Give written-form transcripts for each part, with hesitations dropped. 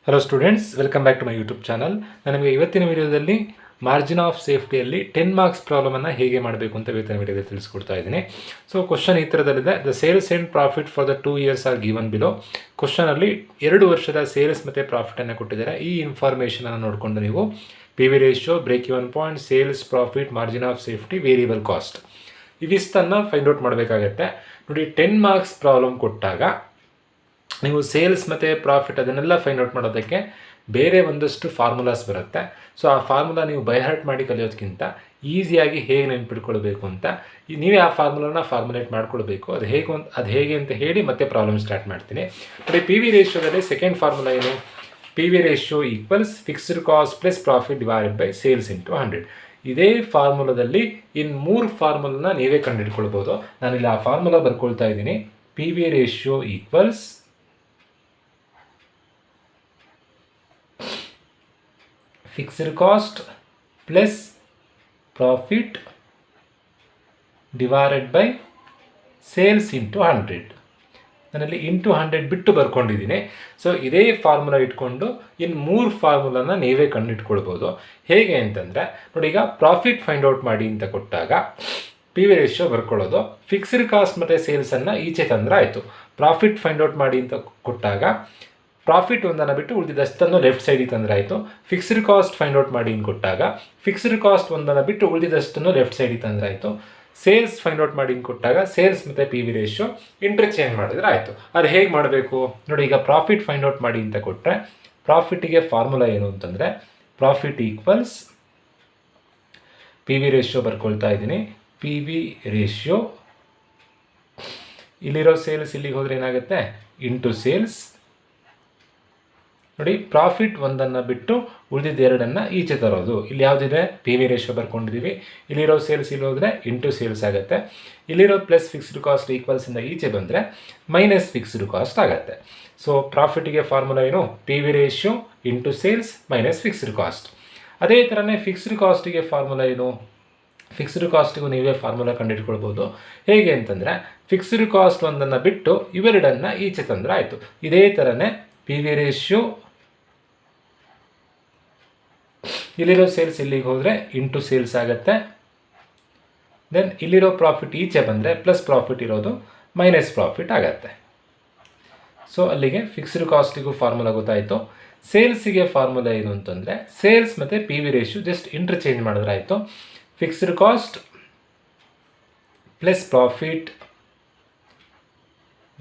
Hello students, welcome back to my YouTube channel. ನಾನು ನಿಮಗೆ ಇವತ್ತಿನ ವಿಡಿಯೋದಲ್ಲಿ ಮಾರ್ಜಿನ್ ಆಫ್ ಸೇಫ್ಟಿಯಲ್ಲಿ 10 ಮಾರ್ಕ್ಸ್ ಪ್ರಾಬ್ಲಮನ್ನು ಹೇಗೆ ಮಾಡಬೇಕು ಅಂತ ಇವತ್ತಿನ ವಿಡಿಯೋದಲ್ಲಿ ತಿಳಿಸ್ಕೊಡ್ತಾ ಇದ್ದೀನಿ. ಸೊ ಕ್ವಶನ್ ಈ ಥರದಲ್ಲಿದೆ. The sales and profit for the 2 years are given below. ಕ್ವಶನಲ್ಲಿ 2 ವರ್ಷದ ಸೇಲ್ಸ್ ಮತ್ತು ಪ್ರಾಫಿಟನ್ನು ಕೊಟ್ಟಿದ್ದಾರೆ. ಈ ಇನ್ಫಾರ್ಮೇಷನನ್ನು ನೋಡಿಕೊಂಡು ನೀವು P V ratio, break even point, sales, profit, margin of safety, variable cost ಇವಿಷ್ಟನ್ನು ಫೈಂಡ್ ಔಟ್ ಮಾಡಬೇಕಾಗತ್ತೆ. ನೋಡಿ, 10 ಮಾರ್ಕ್ಸ್ ಪ್ರಾಬ್ಲಮ್ ಕೊಟ್ಟಾಗ ನೀವು ಸೇಲ್ಸ್ ಮತ್ತು ಪ್ರಾಫಿಟ್ ಅದನ್ನೆಲ್ಲ ಫೈಂಡ್ ಔಟ್ ಮಾಡೋದಕ್ಕೆ ಬೇರೆ ಒಂದಷ್ಟು ಫಾರ್ಮುಲಾಸ್ ಬರುತ್ತೆ. ಸೊ ಆ ಫಾರ್ಮುಲಾ ನೀವು ಬೈಹಾರ್ಟ್ ಮಾಡಿ ಕಲಿಯೋದಕ್ಕಿಂತ ಈಸಿಯಾಗಿ ಹೇಗೆ ನೆನ್ಪಿಟ್ಕೊಳ್ಬೇಕು ಅಂತ ನೀವೇ ಆ ಫಾರ್ಮುಲೇಟ್ ಮಾಡ್ಕೊಳ್ಬೇಕು. ಅದು ಹೇಗೆ ಅಂತ ಹೇಳಿ ಮತ್ತೆ ಪ್ರಾಬ್ಲಮ್ ಸ್ಟಾರ್ಟ್ ಮಾಡ್ತೀನಿ. ನೋಡಿ, ಪಿ ವಿ ರೇಷಿಯೋದಲ್ಲಿ ಸೆಕೆಂಡ್ ಫಾರ್ಮುಲಾ ಏನು? P V ratio equals fixed cost plus profit divided by sales into 100. ಇದೇ ಫಾರ್ಮುಲಾದಲ್ಲಿ ಇನ್ನು 3 ಫಾರ್ಮುಲನ್ನ ನೀವೇ ಕಂಡುಹಿಡ್ಕೊಳ್ಬೋದು. ನಾನಿಲ್ಲಿ ಆ ಫಾರ್ಮುಲಾ ಬರ್ಕೊಳ್ತಾ ಇದ್ದೀನಿ. P V ratio equals fixed cost plus profit divided by sales into 100. ನಾನಲ್ಲಿ ಇಂಟು 100 ಬಿಟ್ಟು ಬರ್ಕೊಂಡಿದ್ದೀನಿ. ಸೊ ಇದೇ ಫಾರ್ಮುಲಾ ಇಟ್ಕೊಂಡು ಇನ್ನು 3 ಫಾರ್ಮುಲಾನ ನೀವೇ ಕಂಡುಹಿಟ್ಕೊಳ್ಬೋದು. ಹೇಗೆ ಅಂತಂದರೆ ನೋಡಿ, ಈಗ ಪ್ರಾಫಿಟ್ ಫೈಂಡ್ ಔಟ್ ಮಾಡಿ ಅಂತ ಕೊಟ್ಟಾಗ ಪಿ ವಿ ರೇಷಿಯೋ ಬರ್ಕೊಳ್ಳೋದು. ಫಿಕ್ಸ್ಡ್ ಕಾಸ್ಟ್ ಮತ್ತು ಸೇಲ್ಸನ್ನು ಈಚೆ ತಂದರೆ ಆಯಿತು. ಪ್ರಾಫಿಟ್ ಫೈಂಡ್ ಔಟ್ ಮಾಡಿ ಅಂತ ಕೊಟ್ಟಾಗ ಪ್ರಾಫಿಟ್ ಒಂದನ್ನು ಬಿಟ್ಟು ಉಳಿದಿದ್ದಷ್ಟನ್ನು ಲೆಫ್ಟ್ ಸೈಡಿಗೆ ತಂದರೆ ಆಯಿತು. ಫಿಕ್ಸ್ಡ್ ಕಾಸ್ಟ್ ಫೈಂಡ್ ಔಟ್ ಮಾಡಿ ಅಂತ ಕೊಟ್ಟಾಗ ಫಿಕ್ಸ್ಡ್ ಕಾಸ್ಟ್ ಒಂದನ್ನು ಬಿಟ್ಟು ಉಳಿದಿದ್ದಷ್ಟನ್ನು ಲೆಫ್ಟ್ ಸೈಡಿಗೆ ತಂದರೆ ಆಯಿತು. ಸೇಲ್ಸ್ ಫೈಂಡ್ ಔಟ್ ಮಾಡಿ ಅಂತ ಕೊಟ್ಟಾಗ ಸೇಲ್ಸ್ ಮತ್ತು ಪಿ ವಿ ರೇಷಿಯೋ ಇಂಟರ್ಚೇಂಜ್ ಮಾಡಿದ್ರೆ ಆಯಿತು. ಅದು ಹೇಗೆ ಮಾಡಬೇಕು ನೋಡಿ, ಈಗ ಪ್ರಾಫಿಟ್ ಫೈಂಡ್ ಔಟ್ ಮಾಡಿ ಅಂತ ಕೊಟ್ಟರೆ ಪ್ರಾಫಿಟ್ಟಿಗೆ ಫಾರ್ಮುಲಾ ಏನು ಅಂತಂದರೆ profit equals P V ratio ಬರ್ಕೊಳ್ತಾ ಇದ್ದೀನಿ. ಪಿ ವಿ ರೇಷಿಯೋ ಇಲ್ಲಿರೋ ಸೇಲ್ಸ್ ಇಲ್ಲಿಗೆ ಹೋದರೆ ಏನಾಗುತ್ತೆ? Into sales. ನೋಡಿ, ಪ್ರಾಫಿಟ್ ಒಂದನ್ನು ಬಿಟ್ಟು ಉಳಿದಿದ್ದ ಎರಡನ್ನು ಈಚೆ ತರೋದು. ಇಲ್ಲಿ ಯಾವುದಿದೆ? ಪಿ ವಿ ರೇಷಿಯೋ ಬರ್ಕೊಂಡಿದ್ದೀವಿ. ಇಲ್ಲಿರೋ ಸೇಲ್ಸ್ ಇಲ್ಲಿ ಹೋದರೆ ಇಂಟು ಸೇಲ್ಸ್ ಆಗುತ್ತೆ. ಇಲ್ಲಿರೋ ಪ್ಲಸ್ ಫಿಕ್ಸ್ಡ್ ಕಾಸ್ಟ್ ಈಕ್ವಲ್ಸಿಂದ ಈಚೆ ಬಂದರೆ ಮೈನಸ್ ಫಿಕ್ಸ್ಡ್ ಕಾಸ್ಟ್ ಆಗುತ್ತೆ. ಸೊ ಪ್ರಾಫಿಟಿಗೆ ಫಾರ್ಮುಲಾ ಏನು? P V ratio into sales minus fixed cost. ಅದೇ ಥರನೇ ಫಿಕ್ಸ್ಡ್ ಕಾಸ್ಟಿಗೆ ಫಾರ್ಮುಲಾ ಏನು? ಫಿಕ್ಸ್ಡ್ ಕಾಸ್ಟಿಗೂ ನೀವೇ ಫಾರ್ಮುಲಾ ಕಂಡುಹಿಡ್ಕೊಳ್ಬೋದು. ಹೇಗೆ ಅಂತಂದರೆ ಫಿಕ್ಸ್ಡ್ ಕಾಸ್ಟ್ ಒಂದನ್ನು ಬಿಟ್ಟು ಇವೆರಡನ್ನು ಈಚೆ ತಂದರೆ ಆಯಿತು. ಇದೇ ಥರನೇ ಪಿ ವಿ ರೇಷಿಯೋ ಇಲ್ಲಿರೋ ಸೇಲ್ಸ್ ಇಲ್ಲಿಗೆ ಹೋದರೆ ಇಂಟು ಸೇಲ್ಸ್ ಆಗುತ್ತೆ. ದೆನ್ ಇಲ್ಲಿರೋ ಪ್ರಾಫಿಟ್ ಈಚೆ ಬಂದರೆ ಪ್ಲಸ್ ಪ್ರಾಫಿಟ್ ಇರೋದು ಮೈನಸ್ ಪ್ರಾಫಿಟ್ ಆಗುತ್ತೆ. ಸೊ ಅಲ್ಲಿಗೆ ಫಿಕ್ಸ್ಡ್ ಕಾಸ್ಟಿಗೂ ಫಾರ್ಮುಲಾ ಗೊತ್ತಾಯಿತು. ಸೇಲ್ಸಿಗೆ ಫಾರ್ಮುಲಾ ಏನು ಅಂತಂದರೆ ಸೇಲ್ಸ್ ಮತ್ತು P V ratio just interchange ಮಾಡಿದ್ರೆ ಆಯಿತು. Fixed cost plus profit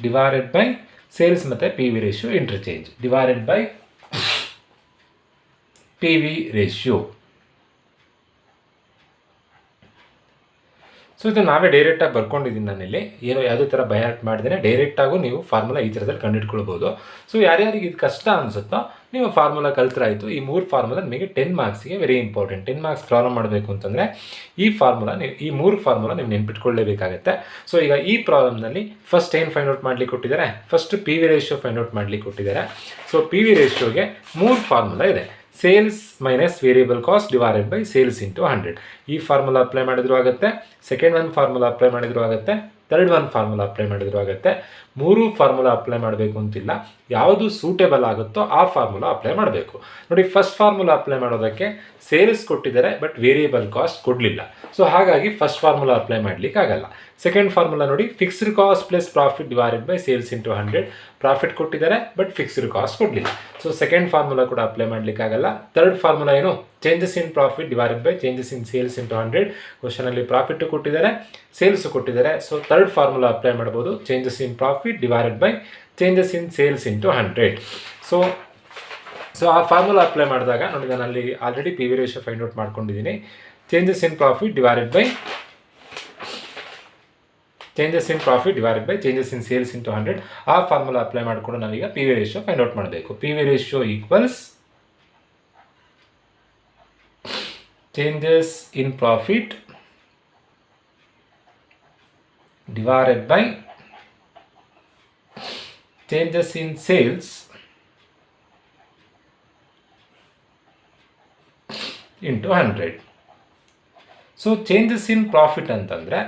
divided by sales ಮತ್ತು P V ratio interchange divided by P V ratio. So ಇದು ನಾವೇ ಡೈರೆಕ್ಟಾಗಿ ಬರ್ಕೊಂಡಿದ್ದೀನಿ. ನಾನಿಲ್ಲಿ ಏನೋ ಯಾವುದೇ ಥರ ಬೈಹಾರ್ಟ್ ಮಾಡಿದರೆ ಡೈರೆಕ್ಟಾಗೂ ನೀವು ಫಾರ್ಮುಲಾ ಈ ಥರದಲ್ಲಿ ಕಂಡುಹಿಡ್ಕೊಳ್ಬೋದು. ಸೊ ಯಾರ್ಯಾರಿಗೆ ಇದು ಕಷ್ಟ ಅನಿಸುತ್ತೋ ನೀವು ಫಾರ್ಮುಲಾ ಕಲ್ತ್ರಾಯಿತು. ಈ 3 ಫಾರ್ಮುಲಾ ನಿಮಗೆ 10 ಮಾರ್ಕ್ಸಿಗೆ ವೆರಿ ಇಂಪಾರ್ಟೆಂಟ್. 10 ಮಾರ್ಕ್ಸ್ ಪ್ರಾಬ್ಲಮ್ ಮಾಡಬೇಕು ಅಂತಂದರೆ ಈ 3 ಫಾರ್ಮುಲಾ ನೀವು ನೆನ್ಪಿಟ್ಕೊಳ್ಳೇಬೇಕಾಗುತ್ತೆ. ಸೊ ಈಗ ಈ ಪ್ರಾಬ್ಲಮ್ನಲ್ಲಿ ಫಸ್ಟ್ ಏನು ಫೈಂಡ್ ಔಟ್ ಮಾಡಲಿಕ್ಕೆ ಕೊಟ್ಟಿದ್ದಾರೆ? First P V ratio find out ಮಾಡಲಿಕ್ಕೆ ಕೊಟ್ಟಿದ್ದಾರೆ. ಸೊ ಪಿ ವಿ ರೇಷಿಯೋಗೆ 3 ಫಾರ್ಮುಲಾ ಇದೆ. Sales minus variable cost divided by sales into 100. ಈ ಫಾರ್ಮುಲಾ ಅಪ್ಲೈ ಮಾಡಿದ್ರು ಆಗುತ್ತೆ. ಸೆಕೆಂಡ್ ಒನ್ ಫಾರ್ಮುಲಾ ಅಪ್ಲೈ ಮಾಡಿದ್ರು ಆಗುತ್ತೆ. ಥರ್ಡ್ ಒನ್ ಫಾರ್ಮುಲಾ ಅಪ್ಲೈ ಮಾಡಿದ್ರು ಆಗುತ್ತೆ. 3 ಫಾರ್ಮುಲಾ ಅಪ್ಲೈ ಮಾಡಬೇಕು ಅಂತಿಲ್ಲ. ಯಾವುದು ಸೂಟೇಬಲ್ ಆಗುತ್ತೋ ಆ ಫಾರ್ಮುಲಾ ಅಪ್ಲೈ ಮಾಡಬೇಕು. ನೋಡಿ, ಫಸ್ಟ್ ಫಾರ್ಮುಲಾ ಅಪ್ಲೈ ಮಾಡೋದಕ್ಕೆ ಸೇಲ್ಸ್ ಕೊಟ್ಟಿದ್ದಾರೆ ಬಟ್ ವೇರಿಯಬಲ್ ಕಾಸ್ಟ್ ಕೊಡಲಿಲ್ಲ. ಸೊ ಹಾಗಾಗಿ ಫಸ್ಟ್ ಫಾರ್ಮುಲಾ ಅಪ್ಲೈ ಮಾಡಲಿಕ್ಕೆ ಆಗಲ್ಲ. ಸೆಕೆಂಡ್ ಫಾರ್ಮುಲಾ ನೋಡಿ, fixed cost plus profit divided by sales into 100. Profit ಕೊಟ್ಟಿದ್ದಾರೆ ಬಟ್ ಫಿಕ್ಸ್ಡ್ ಕಾಸ್ಟ್ ಕೊಡಲಿಲ್ಲ. ಸೊ ಸೆಕೆಂಡ್ ಫಾರ್ಮುಲಾ ಕೂಡ ಅಪ್ಲೈ ಮಾಡಲಿಕ್ಕಾಗಲ್ಲ. ಥರ್ಡ್ ಫಾರ್ಮುಲಾ ಏನು? Changes in profit divided by changes in sales into 100. ಕ್ವಶನಲ್ಲಿ profit ಕೊಟ್ಟಿದ್ದಾರೆ, ಸೇಲ್ಸ್ ಕೊಟ್ಟಿದ್ದಾರೆ. So third formula apply ಮಾಡ್ಬೋದು. Changes in profit divided by changes in sales into 100. So ಆ formula apply ಮಾಡಿದಾಗ ನೋಡಿ, ನಾನು ಅಲ್ಲಿ already P V ratio find out ಮಾಡ್ಕೊಂಡಿದ್ದೀನಿ. Changes in profit divided by changes in profit divided by changes in sales into 100. ಆ formula apply ಮಾಡಿಕೊಂಡು ನಾವೀಗ P V ratio find out ಮಾಡಬೇಕು. P V ratio equals changes in profit divided by changes in sales into 100. So changes in profit ಅಂತಂದರೆ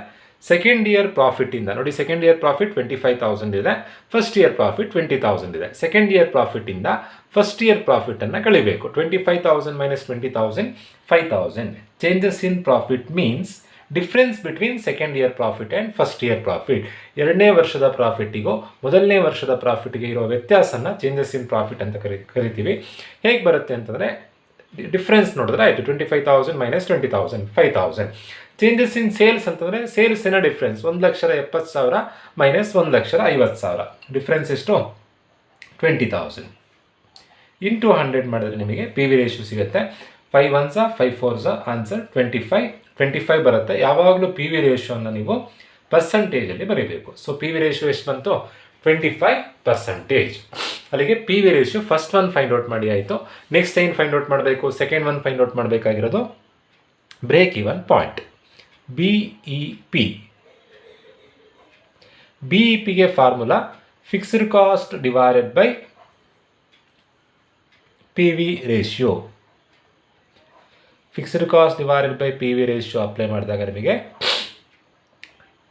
second year ಪ್ರಾಫಿಟಿಂದ ನೋಡಿ, second year profit 25,000 ಇದೆ, first year profit 20,000 ಇದೆ. Second year ಪ್ರಾಫಿಟಿಂದ first year ಪ್ರಾಫಿಟನ್ನು ಕಳಿಬೇಕು. 25,000 minus 20,000 5,000. Changes in profit means difference between second year profit and first year profit. ಎರಡನೇ ವರ್ಷದ ಪ್ರಾಫಿಟ್ಟಿಗೂ ಮೊದಲನೇ ವರ್ಷದ ಪ್ರಾಫಿಟ್ಗೆ ಇರೋ ವ್ಯತ್ಯಾಸನ ಚೇಂಜಸ್ ಇನ್ ಪ್ರಾಫಿಟ್ ಅಂತ ಕರಿತೀವಿ. ಹೇಗೆ ಬರುತ್ತೆ ಅಂತಂದರೆ ಡಿಫ್ರೆನ್ಸ್ ನೋಡಿದ್ರೆ ಆಯಿತು, 25,000 ಮೈನಸ್ 20,000 5,000. ಚೇಂಜಸ್ ಇನ್ ಸೇಲ್ಸ್ ಅಂತಂದರೆ ಸೇಲ್ಸಿನ ಡಿಫ್ರೆನ್ಸ್ 1,70,000 ಮೈನಸ್ 1,50,000. ಡಿಫ್ರೆನ್ಸ್ ಎಷ್ಟು? 20,000. ಇಂಟು 100 ಮಾಡಿದ್ರೆ ನಿಮಗೆ ಪಿ ವಿ ರೇಷಿಯೋ ಸಿಗುತ್ತೆ. 5 1s 5 4s ಆನ್ಸರ್ 25 ಬರುತ್ತೆ. ಯಾವಾಗಲೂ ಪಿ ವಿ ರೇಷಿಯೋನ ನೀವು ಪರ್ಸಂಟೇಜಲ್ಲಿ ಬರೀಬೇಕು. ಸೊ ಪಿ ವಿ ರೇಷಿಯೋ ಎಷ್ಟು ಬಂತು? 25%. ಅಲ್ಲಿಗೆ P V ratio first one find out ಮಾಡಿ ಆಯಿತು. ನೆಕ್ಸ್ಟ್ ಏನು ಫೈಂಡ್ ಔಟ್ ಮಾಡಬೇಕು? ಸೆಕೆಂಡ್ ಒನ್ ಫೈಂಡ್ ಔಟ್ ಮಾಡಬೇಕಾಗಿರೋದು ಬ್ರೇಕ್ ಈವನ್ ಪಾಯಿಂಟ್, BEP. BEPಗೆ formula fixed cost divided by P V ratio. Fixed cost divided by P V ratio apply ಮಾಡಿದಾಗ ನಿಮಗೆ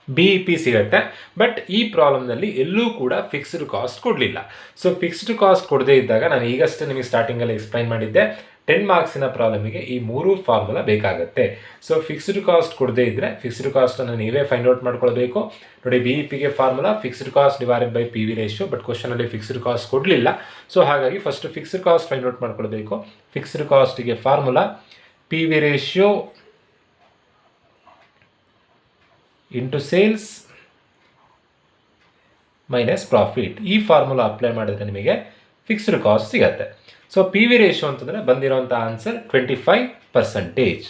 BEP ಸಿಗುತ್ತೆ. But ಈ ಪ್ರಾಬ್ಲಮ್ನಲ್ಲಿ ಎಲ್ಲೂ ಕೂಡ ಫಿಕ್ಸ್ಡ್ ಕಾಸ್ಟ್ ಕೊಡಲಿಲ್ಲ. ಸೊ ಫಿಕ್ಸ್ಡ್ ಕಾಸ್ಟ್ ಕೊಡದೇ ಇದ್ದಾಗ ನಾನು ಈಗಷ್ಟೇ ನಿಮಗೆ ಸ್ಟಾರ್ಟಿಂಗಲ್ಲಿ ಎಕ್ಸ್ಪ್ಲೈನ್ ಮಾಡಿದ್ದೆ, 10 ಮಾರ್ಕ್ಸಿನ ಪ್ರಾಬ್ಲಮಿಗೆ ಈ 3 ಫಾರ್ಮುಲಾ ಬೇಕಾಗುತ್ತೆ. ಸೊ ಫಿಕ್ಸ್ಡ್ ಕಾಸ್ಟ್ ಕೊಡದೇ ಇದ್ದರೆ ಫಿಕ್ಸ್ಡ್ ಕಾಸ್ಟನ್ನು ನೀವೇ ಫೈಂಡ್ ಔಟ್ ಮಾಡ್ಕೊಳ್ಬೇಕು. ನೋಡಿ, BEPಗೆ formula fixed cost divided by P V ratio. But ಕ್ವಶನಲ್ಲಿ ಫಿಕ್ಸ್ಡ್ ಕಾಸ್ಟ್ ಕೊಡಲಿಲ್ಲ. ಸೊ ಹಾಗಾಗಿ first fixed cost find out ಮಾಡ್ಕೊಳ್ಬೇಕು. ಫಿಕ್ಸ್ಡ್ ಕಾಸ್ಟಿಗೆ formula P V ratio into sales minus profit. ಈ ಫಾರ್ಮುಲಾ ಅಪ್ಲೈ ಮಾಡಿದ್ರೆ ನಿಮಗೆ ಫಿಕ್ಸ್ಡ್ ಕಾಸ್ಟ್ ಸಿಗುತ್ತೆ. ಸೊ ಪಿ ವಿ ರೇಷಿಯೋ ಅಂತಂದರೆ ಬಂದಿರೋಂಥ ಆನ್ಸರ್ 25%.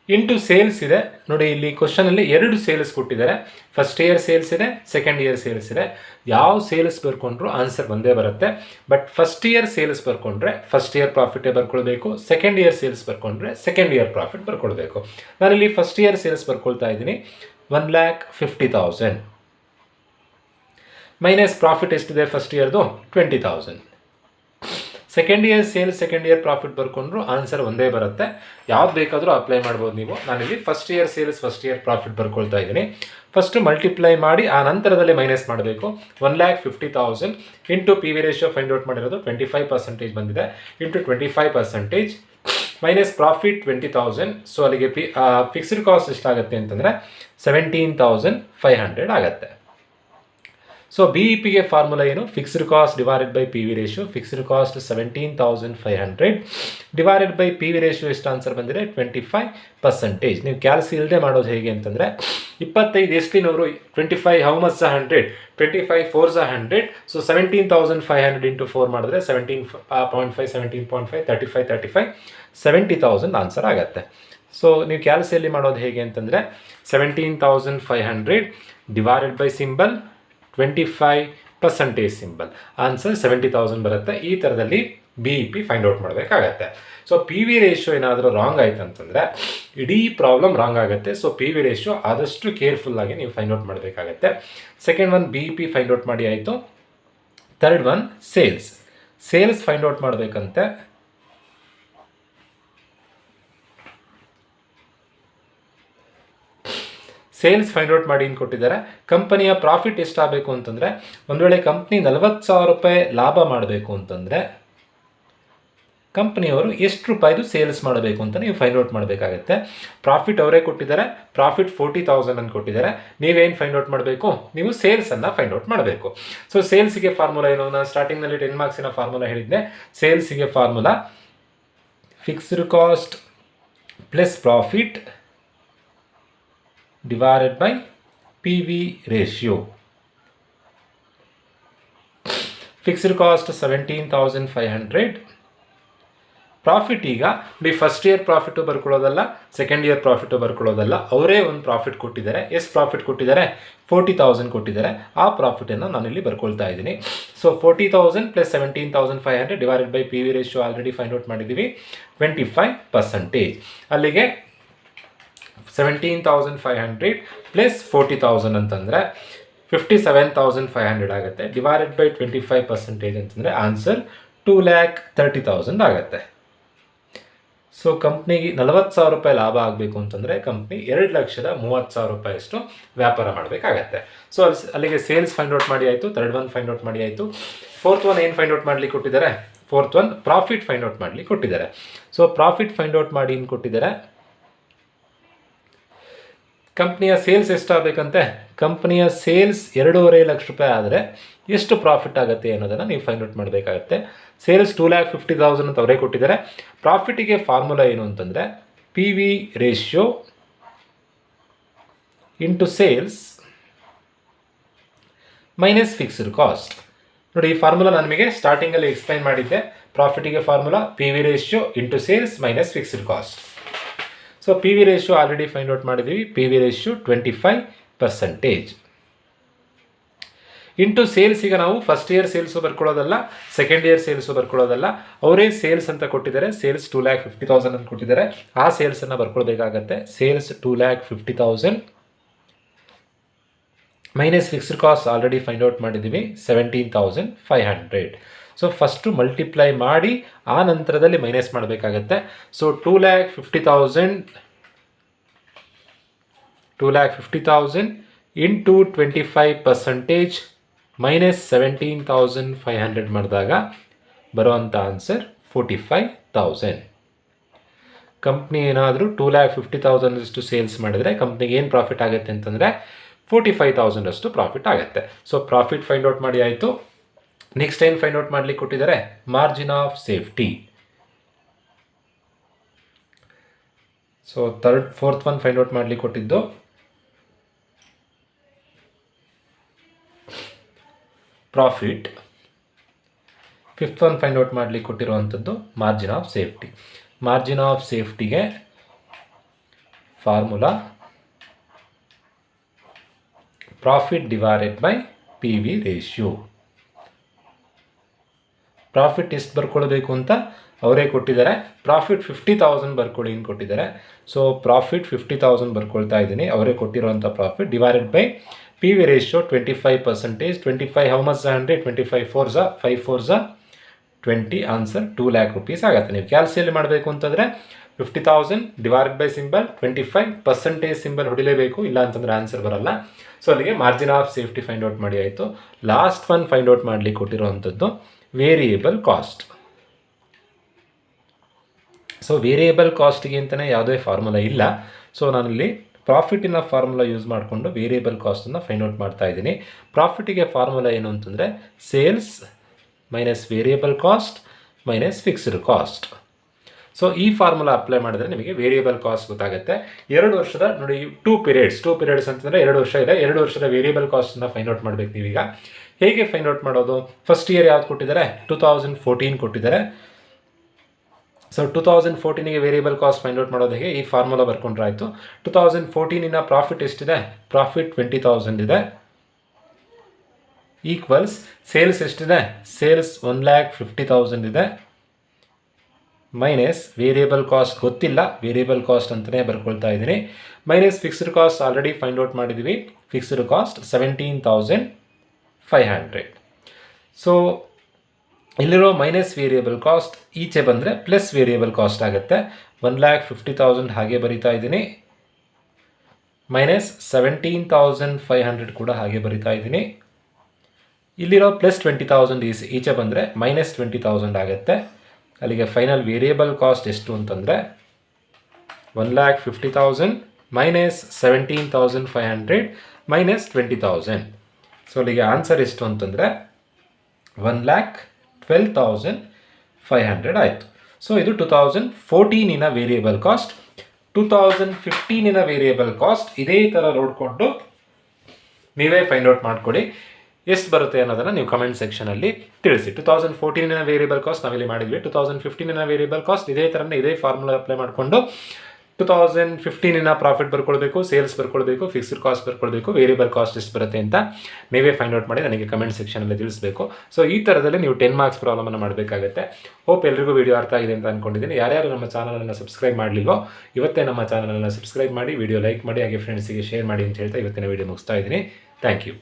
ಇಂಟು ಸೇಲ್ಸ್ ಇದೆ. ನೋಡಿ, ಇಲ್ಲಿ ಕ್ವಶನಲ್ಲಿ 2 ಸೇಲ್ಸ್ ಕೊಟ್ಟಿದ್ದಾರೆ. ಫಸ್ಟ್ ಇಯರ್ ಸೇಲ್ಸ್ ಇದೆ, ಸೆಕೆಂಡ್ ಇಯರ್ ಸೇಲ್ಸ್ ಇದೆ. ಯಾವ ಸೇಲ್ಸ್ ಬರ್ಕೊಂಡ್ರು ಆನ್ಸರ್ ಬಂದೇ ಬರುತ್ತೆ. ಬಟ್ ಫಸ್ಟ್ ಇಯರ್ ಸೇಲ್ಸ್ ಬರ್ಕೊಂಡ್ರೆ ಫಸ್ಟ್ ಇಯರ್ ಪ್ರಾಫಿಟೇ ಬರ್ಕೊಳ್ಬೇಕು. ಸೆಕೆಂಡ್ ಇಯರ್ ಸೇಲ್ಸ್ ಬರ್ಕೊಂಡ್ರೆ ಸೆಕೆಂಡ್ ಇಯರ್ ಪ್ರಾಫಿಟ್ ಬರ್ಕೊಳ್ಬೇಕು. ನಾನಿಲ್ಲಿ ಫಸ್ಟ್ ಇಯರ್ ಸೇಲ್ಸ್ ಬರ್ಕೊಳ್ತಾ ಇದ್ದೀನಿ, 1,50,000 ಮೈನಸ್ ಪ್ರಾಫಿಟ್ ಎಷ್ಟಿದೆ ಫಸ್ಟ್ ಇಯರ್ದು? 20,000. Second year sales second year profit ಬರ್ಕೊಂಡ್ರು ಆನ್ಸರ್ ಒಂದೇ ಬರುತ್ತೆ. ಯಾವ್ದು ಬೇಕಾದರೂ ಅಪ್ಲೈ ಮಾಡ್ಬೋದು ನೀವು. ನಾನಿಲ್ಲಿ first year sales first year profit ಬರ್ಕೊಳ್ತಾ ಇದ್ದೀನಿ. ಫಸ್ಟ್ ಮಲ್ಟಿಪ್ಲೈ ಮಾಡಿ ಆ ನಂತರದಲ್ಲಿ ಮೈನಸ್ ಮಾಡಬೇಕು. 1,50,000 into P V ratio find out ಮಾಡಿರೋದು 25% ಬಂದಿದೆ. Into 25% minus profit 20,000. ಸೊ ಅಲ್ಲಿಗೆ ಫಿಕ್ಸ್ಡ್ ಕಾಸ್ಟ್ ಎಷ್ಟಾಗುತ್ತೆ ಅಂತಂದರೆ 17,500 ಆಗುತ್ತೆ. ಸೊ BEPಗೆ ಫಾರ್ಮುಲಾ ಏನು? Fixed cost divided by P V ratio. Fixed cost 17,500 divided by P V ratio ಎಷ್ಟು ಆನ್ಸರ್ ಬಂದಿದೆ? 25%. ನೀವು ಕ್ಯಾಲ್ಸಿ ಇಲ್ಲದೆ ಮಾಡೋದು ಹೇಗೆ ಅಂತಂದರೆ 25 ಎಷ್ಟಿನವರು 25 how much 100 25 4s 100. So 17,500 into 4 ಮಾಡಿದ್ರೆ 17.5 17.5 35 70,000 ಆನ್ಸರ್ ಆಗುತ್ತೆ. ಸೊ ನೀವು ಕ್ಯಾಲ್ಸಿಯಲ್ಲಿ ಮಾಡೋದು ಹೇಗೆ ಅಂತಂದರೆ 17,500 divided by symbol 25% symbol, answer 70,000 ಬರುತ್ತೆ. ಈ ಥರದಲ್ಲಿ BEP ಫೈಂಡ್ ಔಟ್ ಮಾಡಬೇಕಾಗತ್ತೆ. ಸೊ ಪಿ ವಿ ರೇಷಿಯೋ ಏನಾದರೂ ರಾಂಗ್ ಆಯ್ತು ಅಂತಂದರೆ ಇಡೀ ಪ್ರಾಬ್ಲಮ್ ರಾಂಗ್ ಆಗುತ್ತೆ. ಸೊ ಪಿ ವಿ ರೇಷಿಯೋ ಆದಷ್ಟು ಕೇರ್ಫುಲ್ಲಾಗಿ ನೀವು ಫೈಂಡ್ ಔಟ್ ಮಾಡಬೇಕಾಗತ್ತೆ. Second one BEP find out ಮಾಡಿ ಆಯಿತು. Third one sales find out ಮಾಡಬೇಕಂತೆ. ಸೇಲ್ಸ್ ಫೈಂಡ್ ಔಟ್ ಮಾಡಿ ಕೊಟ್ಟಿದ್ದಾರೆ. ಕಂಪನಿಯ ಪ್ರಾಫಿಟ್ ಎಷ್ಟಾಗಬೇಕು ಅಂತಂದರೆ, ಒಂದು ವೇಳೆ ಕಂಪ್ನಿ 40,000 ರೂಪಾಯಿ ಲಾಭ ಮಾಡಬೇಕು ಅಂತಂದರೆ ಕಂಪ್ನಿಯವರು ಎಷ್ಟು ರೂಪಾಯಿದು ಸೇಲ್ಸ್ ಮಾಡಬೇಕು ಅಂತ ನೀವು ಫೈಂಡ್ ಔಟ್ ಮಾಡಬೇಕಾಗತ್ತೆ. ಪ್ರಾಫಿಟ್ ಅವರೇ ಕೊಟ್ಟಿದ್ದಾರೆ, ಪ್ರಾಫಿಟ್ 40,000 ಅಂತ ಕೊಟ್ಟಿದ್ದಾರೆ. ನೀವೇನು ಫೈಂಡ್ ಔಟ್ ಮಾಡಬೇಕು? ನೀವು ಸೇಲ್ಸನ್ನು ಫೈಂಡ್ ಔಟ್ ಮಾಡಬೇಕು. ಸೊ ಸೇಲ್ಸಿಗೆ ಫಾರ್ಮುಲಾ ಏನು? ನಾನು ಸ್ಟಾರ್ಟಿಂಗ್ನಲ್ಲಿ 10 ಮಾರ್ಕ್ಸಿನ ಫಾರ್ಮುಲಾ ಹೇಳಿದ್ದೆ. ಸೇಲ್ಸಿಗೆ formula fixed cost plus profit divided by PV ratio. Fixed cost 17,500. Profit ಈಗ ಫಸ್ಟ್ ಇಯರ್ ಪ್ರಾಫಿಟು ಬರ್ಕೊಳ್ಳೋದಲ್ಲ, ಸೆಕೆಂಡ್ ಇಯರ್ ಪ್ರಾಫಿಟು ಬರ್ಕೊಳ್ಳೋದಲ್ಲ, ಅವರೇ ಒಂದು ಪ್ರಾಫಿಟ್ ಕೊಟ್ಟಿದ್ದಾರೆ. ಎಷ್ಟು ಪ್ರಾಫಿಟ್ ಕೊಟ್ಟಿದ್ದಾರೆ? 40,000 ಕೊಟ್ಟಿದ್ದಾರೆ. ಆ ಪ್ರಾಫಿಟನ್ನು ನಾನಿಲ್ಲಿ ಬರ್ಕೊಳ್ತಾ ಇದ್ದೀನಿ. So 40,000 plus 17,500 divided by P V ratio already find out ಮಾಡಿದ್ದೀವಿ, 25%. ಅಲ್ಲಿಗೆ 17,500 ಪ್ಲಸ್ 40,000 ಅಂತಂದರೆ 57,500 ಆಗುತ್ತೆ. ಡಿವೈಡೆಡ್ ಬೈ 25% ಅಂತಂದರೆ ಆನ್ಸರ್ 2,30,000 ಆಗುತ್ತೆ. ಸೊ ಕಂಪ್ನಿಗೆ 40,000 ರೂಪಾಯಿ ಲಾಭ ಆಗಬೇಕು ಅಂತಂದರೆ ಕಂಪ್ನಿ 2,30,000 ರೂಪಾಯಿಯಷ್ಟು ವ್ಯಾಪಾರ ಮಾಡಬೇಕಾಗತ್ತೆ. ಸೊ ಅಲ್ಲಿಗೆ ಸೇಲ್ಸ್ ಫೈಂಡ್ ಔಟ್ ಮಾಡಿ ಆಯಿತು, ಥರ್ಡ್ ಒನ್ ಫೈಂಡ್ ಔಟ್ ಮಾಡಿ ಆಯಿತು. ಫೋರ್ತ್ ಒನ್ ಏನು ಫೈಂಡ್ ಔಟ್ ಮಾಡಲಿಕ್ಕೆ ಕೊಟ್ಟಿದ್ದಾರೆ? Fourth one profit find out ಮಾಡಲಿಕ್ಕೆ ಕೊಟ್ಟಿದ್ದಾರೆ. ಸೊ ಪ್ರಾಫಿಟ್ ಫೈಂಡ್ ಔಟ್ ಮಾಡಿ ಏನು ಕೊಟ್ಟಿದ್ದಾರೆ? ಕಂಪ್ನಿಯ ಸೇಲ್ಸ್ ಎಷ್ಟಾಗಬೇಕಂತೆ? ಕಂಪ್ನಿಯ ಸೇಲ್ಸ್ 2.5 ಲಕ್ಷ ರೂಪಾಯಿ ಆದರೆ ಎಷ್ಟು ಪ್ರಾಫಿಟ್ ಆಗುತ್ತೆ ಅನ್ನೋದನ್ನು ನೀವು ಫೈಂಡ್ ಔಟ್ ಮಾಡಬೇಕಾಗತ್ತೆ. ಸೇಲ್ಸ್ 2,50,000 ಅಂತ ಅವರೇ ಕೊಟ್ಟಿದ್ದಾರೆ. ಪ್ರಾಫಿಟಿಗೆ ಫಾರ್ಮುಲಾ ಏನು ಅಂತಂದರೆ P V ratio into sales minus fixed cost. ನೋಡಿ, ಈ ಫಾರ್ಮುಲಾ ನಾನು ನಿಮಗೆ ಸ್ಟಾರ್ಟಿಂಗಲ್ಲಿ ಎಕ್ಸ್ಪ್ಲೈನ್ ಮಾಡಿದ್ದೆ. ಪ್ರಾಫಿಟಿಗೆ formula P V ratio into sales minus fixed cost. So P V ratio already find out ಮಾಡಿದ್ದೀವಿ. P V ratio 25% into sales. ಈಗ ನಾವು ಫಸ್ಟ್ ಇಯರ್ ಸೇಲ್ಸು ಬರ್ಕೊಳ್ಳೋದಲ್ಲ, ಸೆಕೆಂಡ್ ಇಯರ್ ಸೇಲ್ಸು ಬರ್ಕೊಳ್ಳೋದಲ್ಲ, ಅವರೇ ಸೇಲ್ಸ್ ಅಂತ ಕೊಟ್ಟಿದ್ದಾರೆ. ಸೇಲ್ಸ್ 2,50,000 ಅಂತ ಕೊಟ್ಟಿದ್ದಾರೆ. ಆ ಸೇಲ್ಸನ್ನು ಬರ್ಕೊಳ್ಬೇಕಾಗತ್ತೆ. Sales 2,50,000 minus fixed cost already find out ಮಾಡಿದ್ದೀವಿ 17,500. ಸೊ ಫಸ್ಟು ಮಲ್ಟಿಪ್ಲೈ ಮಾಡಿ ಆ ನಂತರದಲ್ಲಿ ಮೈನಸ್ ಮಾಡಬೇಕಾಗತ್ತೆ. ಸೊ 2,50,000 ಇಂಟು 25% ಮೈನಸ್ 17,500 ಮಾಡಿದಾಗ ಬರುವಂಥ ಆನ್ಸರ್ 45,000. ಕಂಪ್ನಿ ಏನಾದರೂ 2,50,000 ಅಷ್ಟು ಸೇಲ್ಸ್ ಮಾಡಿದರೆ ಕಂಪ್ನಿಗೆ ಏನು ಪ್ರಾಫಿಟ್ ಆಗುತ್ತೆ ಅಂತಂದರೆ 45,000 ಅಷ್ಟು ಪ್ರಾಫಿಟ್ ಆಗುತ್ತೆ. ಸೊ ಪ್ರಾಫಿಟ್ ಫೈಂಡ್ ಔಟ್ ಮಾಡಿ ಆಯಿತು. ನೆಕ್ಸ್ಟ್ ಏನು ಫೈಂಡ್ ಔಟ್ ಮಾಡಲಿಕ್ಕೆ ಕೊಟ್ಟಿದ್ದಾರೆ? Margin of safety. So fourth one find out ಮಾಡಲಿಕ್ಕೆ ಕೊಟ್ಟಿದ್ದು profit. Fifth one find out ಮಾಡಲಿಕ್ಕೆ ಕೊಟ್ಟಿರುವಂಥದ್ದು margin of safety. Margin of ಸೇಫ್ಟಿಗೆ formula profit divided by P V ratio. Profit ಎಷ್ಟು ಬರ್ಕೊಳ್ಬೇಕು ಅಂತ ಅವರೇ ಕೊಟ್ಟಿದ್ದಾರೆ. ಪ್ರಾಫಿಟ್ 50,000 ಬರ್ಕೊಳ್ಳಿ ಅಂತ ಕೊಟ್ಟಿದ್ದಾರೆ. ಸೊ ಪ್ರಾಫಿಟ್ 50,000 ಬರ್ಕೊಳ್ತಾ ಇದ್ದೀನಿ. ಅವರೇ ಕೊಟ್ಟಿರುವಂಥ profit divided by P V ratio 25%. 25 how much 100? 25 4s 5 4s 20. Answer 2 lakh rupees ಆಗುತ್ತೆ. ನೀವು ಕ್ಯಾಲ್ಸಿಯಲ್ಲಿ ಮಾಡಬೇಕು ಅಂತಂದರೆ 50,000 ಡಿವೈಡೆಡ್ ಬೈ ಸಿಂಬಲ್ 25% ಸಿಂಬಲ್ ಹೊಡಿಲೇಬೇಕು, ಇಲ್ಲ ಅಂತಂದರೆ ಆನ್ಸರ್ ಬರಲ್ಲ. ಸೊ ಅಲ್ಲಿಗೆ margin of safety find out ಮಾಡಿ ಆಯಿತು. ಲಾಸ್ಟ್ ಒನ್ ಫೈಂಡ್ ಔಟ್ ಮಾಡಲಿಕ್ಕೆ ಕೊಟ್ಟಿರುವಂಥದ್ದು ವೇರಿಯೇಬಲ್ ಕಾಸ್ಟ್. ಸೊ ವೇರಿಯೇಬಲ್ ಕಾಸ್ಟ್ಗೆ ಅಂತಲೇ ಯಾವುದೇ ಫಾರ್ಮುಲಾ ಇಲ್ಲ. ಸೊ ನಾನಿಲ್ಲಿ ಪ್ರಾಫಿಟಿನ ಫಾರ್ಮುಲಾ ಯೂಸ್ ಮಾಡಿಕೊಂಡು ವೇರಿಯೇಬಲ್ ಕಾಸ್ಟನ್ನು ಫೈಂಡ್ ಔಟ್ ಮಾಡ್ತಾ ಇದ್ದೀನಿ. ಪ್ರಾಫಿಟಿಗೆ ಫಾರ್ಮುಲಾ ಏನು ಅಂತಂದರೆ sales minus variable cost minus fixed cost. So ಈ ಫಾರ್ಮುಲಾ ಅಪ್ಲೈ ಮಾಡಿದ್ರೆ ನಿಮಗೆ ವೇರಿಯೇಬಲ್ ಕಾಸ್ಟ್ ಗೊತ್ತಾಗುತ್ತೆ. 2 ವರ್ಷದ ನೋಡಿ, 2 ಪೀರಿಯಡ್ಸ್ ಅಂತಂದರೆ 2 ವರ್ಷ ಇದೆ. 2 ವರ್ಷದ ವೇರಿಯೇಬಲ್ ಕಾಸ್ಟನ್ನು ಫೈಂಡ್ ಔಟ್ ಮಾಡಬೇಕು ನೀವೀಗ. ಹೇಗೆ ಫೈಂಡ್ ಔಟ್ ಮಾಡೋದು? ಫಸ್ಟ್ ಇಯರ್ ಯಾವ್ದು ಕೊಟ್ಟಿದ್ದಾರೆ? 2014 ಕೊಟ್ಟಿದ್ದಾರೆ. ಸೊ 2014ಗೆ ವೇರಿಯೇಬಲ್ ಕಾಸ್ಟ್ ಫೈಂಡ್ ಔಟ್ ಮಾಡೋದು ಹೇಗೆ? ಈ ಫಾರ್ಮುಲಾ ಬರ್ಕೊಂಡ್ರೆ ಆಯಿತು. 2014 ಪ್ರಾಫಿಟ್ ಎಷ್ಟಿದೆ? ಪ್ರಾಫಿಟ್ 20,000 ಇದೆ. ಈಕ್ವಲ್ಸ್ ಸೇಲ್ಸ್ ಎಷ್ಟಿದೆ? ಸೇಲ್ಸ್ 1,50,000 ಇದೆ. ಮೈನಸ್ ವೇರಿಯೇಬಲ್ ಕಾಸ್ಟ್ ಗೊತ್ತಿಲ್ಲ, ವೇರಿಯೇಬಲ್ ಕಾಸ್ಟ್ ಅಂತಲೇ ಬರ್ಕೊಳ್ತಾ ಇದ್ದೀನಿ. Minus fixed cost already find out ಮಾಡಿದ್ದೀವಿ. Fixed cost 17,500. ಸೊ ಇಲ್ಲಿರೋ ಮೈನಸ್ ವೇರಿಯೇಬಲ್ ಕಾಸ್ಟ್ ಈಚೆ ಬಂದರೆ ಪ್ಲಸ್ ವೇರಿಯೇಬಲ್ ಕಾಸ್ಟ್ ಆಗುತ್ತೆ. 1,50,000 ಹಾಗೆ ಬರಿತಾ ಇದ್ದೀನಿ. ಮೈನಸ್ 17,500 ಕೂಡ ಹಾಗೆ ಬರಿತಾ ಇದ್ದೀನಿ. ಇಲ್ಲಿರೋ ಪ್ಲಸ್ 20,000 ಈಚೆ ಬಂದರೆ ಮೈನಸ್ 20,000 ಆಗುತ್ತೆ. ಅಲ್ಲಿಗೆ ಫೈನಲ್ ವೇರಿಯೇಬಲ್ ಕಾಸ್ಟ್ ಎಷ್ಟು ಅಂತಂದರೆ 1,50,000 ಮೈನಸ್ 17,500 ಮೈನಸ್ 20,000. ಸೊ ಅಲ್ಲಿಗೆ ಆನ್ಸರ್ ಎಷ್ಟು ಅಂತಂದರೆ 1,12,500 ಆಯಿತು. ಸೊ ಇದು 2014 ವೇರಿಯೇಬಲ್ ಕಾಸ್ಟ್. 2015 ವೇರಿಯೇಬಲ್ ಕಾಸ್ಟ್ ಇದೇ ಥರ ನೋಡಿಕೊಂಡು ನೀವೇ ಫೈಂಡ್ ಔಟ್ ಮಾಡಿಕೊಡಿ. ಎಷ್ಟು ಬರುತ್ತೆ ಅನ್ನೋದನ್ನು ನೀವು ಕಮೆಂಟ್ ಸೆಕ್ಷನಲ್ಲಿ ತಿಳಿಸಿ. 2014 ವೇರಿಯೇಬಲ್ ಕಾಸ್ಟ್ ನಾವಿಲ್ಲಿ ಮಾಡಿದ್ವಿ. 2015 ವೇರಿಯೇಬಲ್ ಕಾಸ್ಟ್ ಇದೇ ಥರನೇ ಇದೇ ಫಾರ್ಮುಲಾ ಅಪ್ಲೈ ಮಾಡಿಕೊಂಡು 2015 ಪ್ರಾಫಿಟ್ ಬರ್ಕೊಳ್ಬೇಕು, ಸೇಲ್ಸ್ ಬರ್ಕೊಳ್ಬೇಕು, ಫಿಕ್ಸ್ಡ್ ಕಾಸ್ಟ್ ಬರ್ಕೊಳ್ಬೇಕು, ವೇರಿಯೇಬಲ್ ಕಾಸ್ಟ್ ಎಷ್ಟು ಬರುತ್ತೆ ಅಂತ ನೀವೇ ಫೈಂಡ್ ಔಟ್ ಮಾಡಿ ನನಗೆ ಕಮೆಂಟ್ ಸೆಕ್ಷನಲ್ಲಿ ತಿಳಿಸಬೇಕು. ಸೊ ಈ ಥರದಲ್ಲಿ ನೀವು 10 ಮಾರ್ಕ್ಸ್ ಪ್ರಾಬ್ಲಮನ್ನು ಮಾಡಬೇಕಾಗುತ್ತೆ. ಹೋಪ್ ಎಲ್ರಿಗೂ ವಿಡಿಯೋ ಅರ್ಥ ಆಗಿದೆ ಅಂತ ಅಂದ್ಕೊಂಡಿದ್ದೀನಿ. ಯಾರ್ಯಾರು ನಮ್ಮ ಚಾನಲನ್ನು ಸಬ್ಸ್ಕ್ರೈಬ್ ಮಾಡಲಿಲ್ಲೋ ಇವತ್ತೇ ನಮ್ಮ ಚಾನಲನ್ನು ಸಬ್ಸ್ಕ್ರೈಬ್ ಮಾಡಿ, ವಿಡಿಯೋ ಲೈಕ್ ಮಾಡಿ, ಹಾಗೆ ಫ್ರೆಂಡ್ಸಿಗೆ ಶೇರ್ ಮಾಡಿ ಅಂತ ಹೇಳ್ತಾ ಇವತ್ತಿನ ವಿಡಿಯೋ ಮುಗಿಸ್ತಾ ಇದ್ದೀನಿ. Thank you.